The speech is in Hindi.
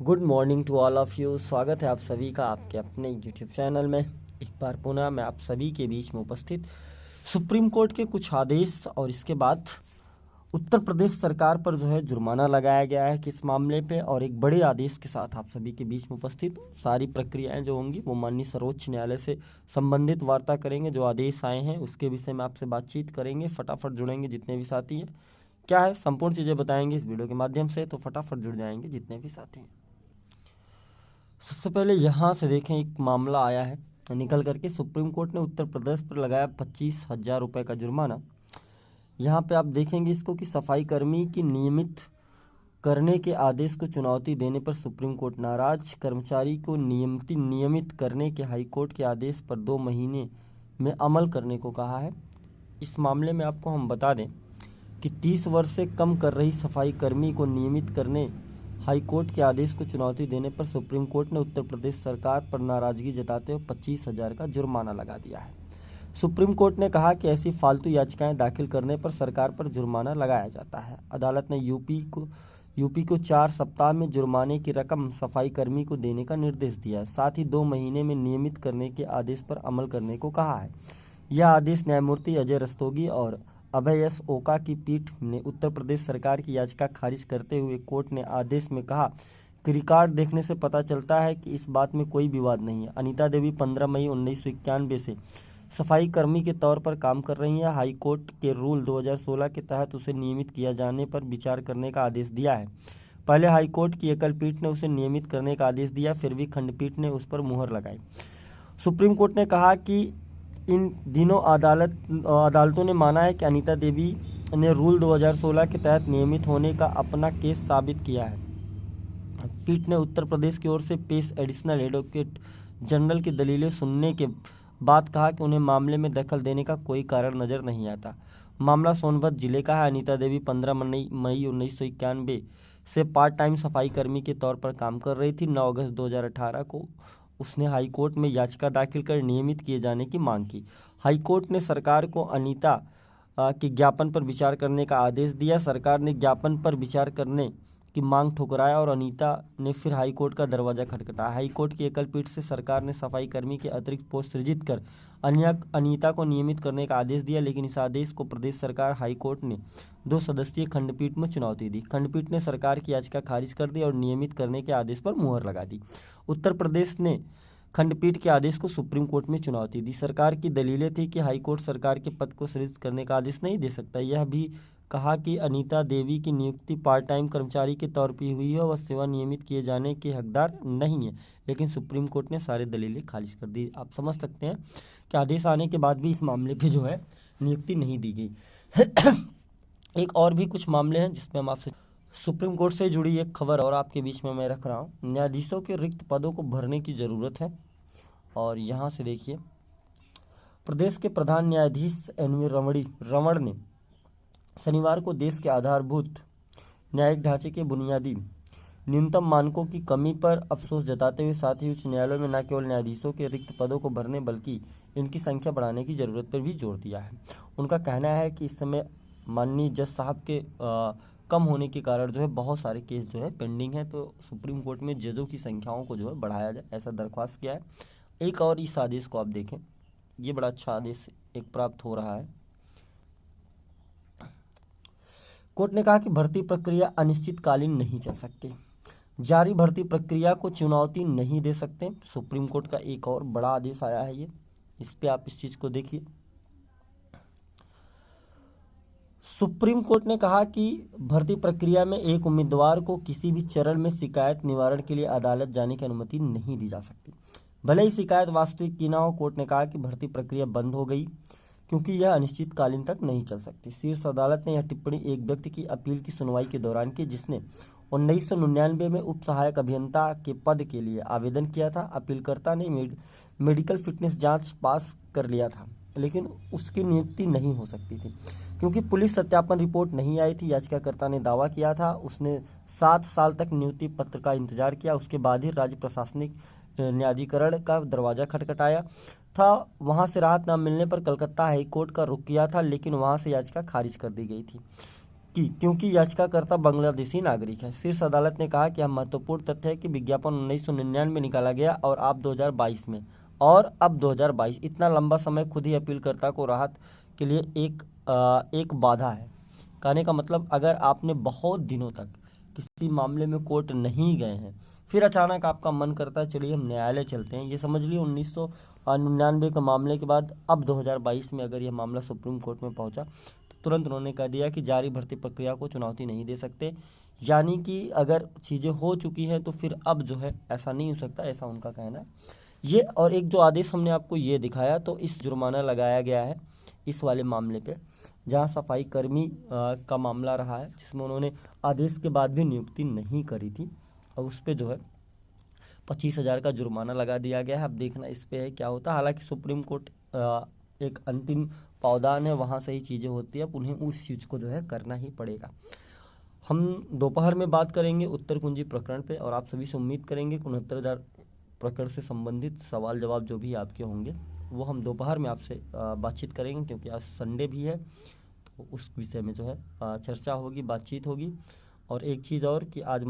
Good morning to all of you. स्वागत है आप सभी का आपके अपने यूट्यूब चैनल में। एक बार पुनः मैं आप सभी के बीच में उपस्थित सुप्रीम कोर्ट के कुछ आदेश और इसके बाद उत्तर प्रदेश सरकार पर जो है जुर्माना लगाया गया है किस मामले पे, और एक बड़े आदेश के साथ आप सभी के बीच में उपस्थित सारी प्रक्रियाएं जो होंगी वो माननीय सर्वोच्च न्यायालय से संबंधित वार्ता करेंगे। जो आदेश आए हैं उसके विषय में आपसे बातचीत करेंगे। फटाफट जुड़ेंगे जितने भी साथी हैं। क्या है संपूर्ण चीज़ें बताएंगे इस वीडियो के माध्यम से, तो फटाफट जुड़ जाएंगे जितने भी साथी हैं। सबसे पहले यहाँ से देखें, एक मामला आया है निकल करके। सुप्रीम कोर्ट ने उत्तर प्रदेश पर लगाया 25,000 रुपये का जुर्माना। यहाँ पे आप देखेंगे इसको कि सफाई कर्मी की नियमित करने के आदेश को चुनौती देने पर सुप्रीम कोर्ट नाराज। कर्मचारी को नियमित करने के हाई कोर्ट के आदेश पर 2 महीने में अमल करने को कहा है। इस मामले में आपको हम बता दें कि 30 वर्ष से कम कर रही सफाई कर्मी को नियमित करने हाई कोर्ट के आदेश को चुनौती देने पर सुप्रीम कोर्ट ने उत्तर प्रदेश सरकार पर नाराजगी जताते हुए 25,000 का जुर्माना लगा दिया है। सुप्रीम कोर्ट ने कहा कि ऐसी फालतू याचिकाएं दाखिल करने पर सरकार पर जुर्माना लगाया जाता है। अदालत ने यूपी को 4 सप्ताह में जुर्माने की रकम सफाई कर्मी को देने का निर्देश दिया है। साथ ही 2 महीने में नियमित करने के आदेश पर अमल करने को कहा है। यह आदेश न्यायमूर्ति अजय रस्तोगी और अभय एस ओका की पीठ ने उत्तर प्रदेश सरकार की याचिका खारिज करते हुए कोर्ट ने आदेश में कहा कि रिकॉर्ड देखने से पता चलता है कि इस बात में कोई विवाद नहीं है। अनीता देवी 15 मई 1991 से सफाई कर्मी के तौर पर काम कर रही हैं। हाई कोर्ट के रूल 2016 के तहत उसे नियमित किया जाने पर विचार करने का आदेश दिया है। पहले हाई कोर्ट की एकल पीठ ने उसे नियमित करने का आदेश दिया, फिर भी खंडपीठ ने उस पर मुहर लगाई। सुप्रीम कोर्ट ने कहा कि इन दिनों अदालतों ने माना है कि अनीता देवी ने रूल 2016 के तहत नियमित होने का अपना केस साबित किया है। पीठ ने उत्तर प्रदेश की ओर से पेश एडिशनल एडवोकेट जनरल की दलीलें सुनने के बाद कहा कि उन्हें मामले में दखल देने का कोई कारण नजर नहीं आता। मामला सोनभद्र जिले का है। अनीता देवी 15 मई 1991 से पार्ट टाइम सफाई कर्मी के तौर पर काम कर रही थी। 9 अगस्त 2018 को उसने हाई कोर्ट में याचिका दाखिल कर नियमित किए जाने की मांग की। हाई कोर्ट ने सरकार को अनीता के ज्ञापन पर विचार करने का आदेश दिया। सरकार ने ज्ञापन पर विचार करने की मांग ठुकराया और अनीता ने फिर हाई कोर्ट का दरवाजा खटखटाया। हाई कोर्ट की एकल पीठ से सरकार ने सफाई कर्मी के अतिरिक्त पोस्ट सृजित कर अनीता को नियमित करने का आदेश दिया, लेकिन इस आदेश को प्रदेश सरकार हाई कोर्ट ने 2 सदस्यीय खंडपीठ में चुनौती दी। खंडपीठ ने सरकार की याचिका खारिज कर दी और नियमित करने के आदेश पर मुहर लगा दी। उत्तर प्रदेश ने खंडपीठ के आदेश को सुप्रीम कोर्ट में चुनौती दी। सरकार की दलीलें थी कि हाई कोर्ट सरकार के पद को सृजित करने का आदेश नहीं दे सकता। यह भी कहा कि अनीता देवी की नियुक्ति पार्ट टाइम कर्मचारी के तौर पर हुई है, वह सेवा नियमित किए जाने के हकदार नहीं है, लेकिन सुप्रीम कोर्ट ने सारी दलीलें खारिज कर दी। आप समझ सकते हैं कि आदेश आने के बाद भी इस मामले पे जो है नियुक्ति नहीं दी गई। एक और भी कुछ मामले हैं जिसमें हम आपसे सुप्रीम कोर्ट से जुड़ी एक खबर और आपके बीच में मैं रख रहा हूँ। न्यायाधीशों के रिक्त पदों को भरने की ज़रूरत है, और यहाँ से देखिए, प्रदेश के प्रधान न्यायाधीश एन वी रमण ने शनिवार को देश के आधारभूत न्यायिक ढांचे के बुनियादी न्यूनतम मानकों की कमी पर अफसोस जताते हुए साथ ही उच्च न्यायालयों में न केवल न्यायाधीशों के रिक्त पदों को भरने बल्कि इनकी संख्या बढ़ाने की ज़रूरत पर भी जोर दिया है। उनका कहना है कि इस समय माननीय जज साहब के कम होने के कारण जो है बहुत सारे केस जो है पेंडिंग है, तो सुप्रीम कोर्ट में जजों की संख्याओं को जो है बढ़ाया जाए, ऐसा दरख्वास्त किया है। एक और इस आदेश को आप देखें, ये बड़ा अच्छा आदेश एक प्राप्त हो रहा है। कोर्ट ने कहा कि भर्ती प्रक्रिया अनिश्चितकालीन नहीं चल सकती, जारी भर्ती प्रक्रिया को चुनौती नहीं दे सकते। सुप्रीम कोर्ट का एक और बड़ा आदेश आया है, ये इस पे आप इस चीज़ को देखिए। सुप्रीम कोर्ट ने कहा कि भर्ती प्रक्रिया में एक उम्मीदवार को किसी भी चरण में शिकायत निवारण के लिए अदालत जाने की अनुमति नहीं दी जा सकती, भले ही शिकायत वास्तविक की ना हो। कोर्ट ने कहा कि भर्ती प्रक्रिया बंद हो गई क्योंकि यह अनिश्चितकालीन तक नहीं चल सकती। शीर्ष अदालत ने यह टिप्पणी एक व्यक्ति की अपील की सुनवाई के दौरान की जिसने 1999 में उप सहायक अभियंता के पद के लिए आवेदन किया था। अपीलकर्ता ने मेडिकल फिटनेस जांच पास कर लिया था, लेकिन उसकी नियुक्ति नहीं हो सकती थी क्योंकि पुलिस सत्यापन रिपोर्ट नहीं आई थी। याचिकाकर्ता ने दावा किया था उसने 7 साल तक नियुक्ति पत्र का इंतजार किया, उसके बाद ही राज्य प्रशासनिक न्यायाधिकरण का दरवाजा खटखटाया था। वहां से राहत न मिलने पर कलकत्ता हाई कोर्ट का रुख किया था, लेकिन वहां से याचिका खारिज कर दी गई थी। की, क्योंकि याचिकाकर्ता बांग्लादेशी नागरिक है। शीर्ष अदालत ने कहा कि यह महत्वपूर्ण तथ्य है कि विज्ञापन 1999 में निकाला गया और अब 2022 में, और अब 2022 इतना लंबा समय खुद ही अपीलकर्ता को राहत के लिए एक बाधा है। कहने का मतलब, अगर आपने बहुत दिनों तक किसी मामले में कोर्ट नहीं गए हैं, फिर अचानक आपका मन करता है चलिए हम न्यायालय चलते हैं, ये समझ लिए 1999 के मामले के बाद अब 2022 में अगर यह मामला सुप्रीम कोर्ट में पहुंचा, तो तुरंत उन्होंने कह दिया कि जारी भर्ती प्रक्रिया को चुनौती नहीं दे सकते। यानी कि अगर चीज़ें हो चुकी हैं तो फिर अब जो है ऐसा नहीं हो सकता, ऐसा उनका कहना है। ये और एक जो आदेश हमने आपको ये दिखाया, तो इस जुर्माना लगाया गया है इस वाले मामले पे, जहां सफाई कर्मी का मामला रहा है, जिसमें उन्होंने आदेश के बाद भी नियुक्ति नहीं करी थी, और उस पर जो है 25,000 का जुर्माना लगा दिया गया है। अब देखना इस पे है क्या होता है। हालांकि सुप्रीम कोर्ट एक अंतिम पावदान है, वहाँ से ही चीज़ें होती है, अब उन्हें उस चीज़ को जो है करना ही पड़ेगा। हम दोपहर में बात करेंगे उत्तर कुंजी प्रकरण पे, और आप सभी से उम्मीद करेंगे 69,000 प्रकरण से संबंधित सवाल जवाब जो भी आपके होंगे वो हम दोपहर में आपसे बातचीत करेंगे, क्योंकि आज संडे भी है, तो उस विषय में जो है चर्चा होगी, बातचीत होगी। और एक चीज़ और कि आज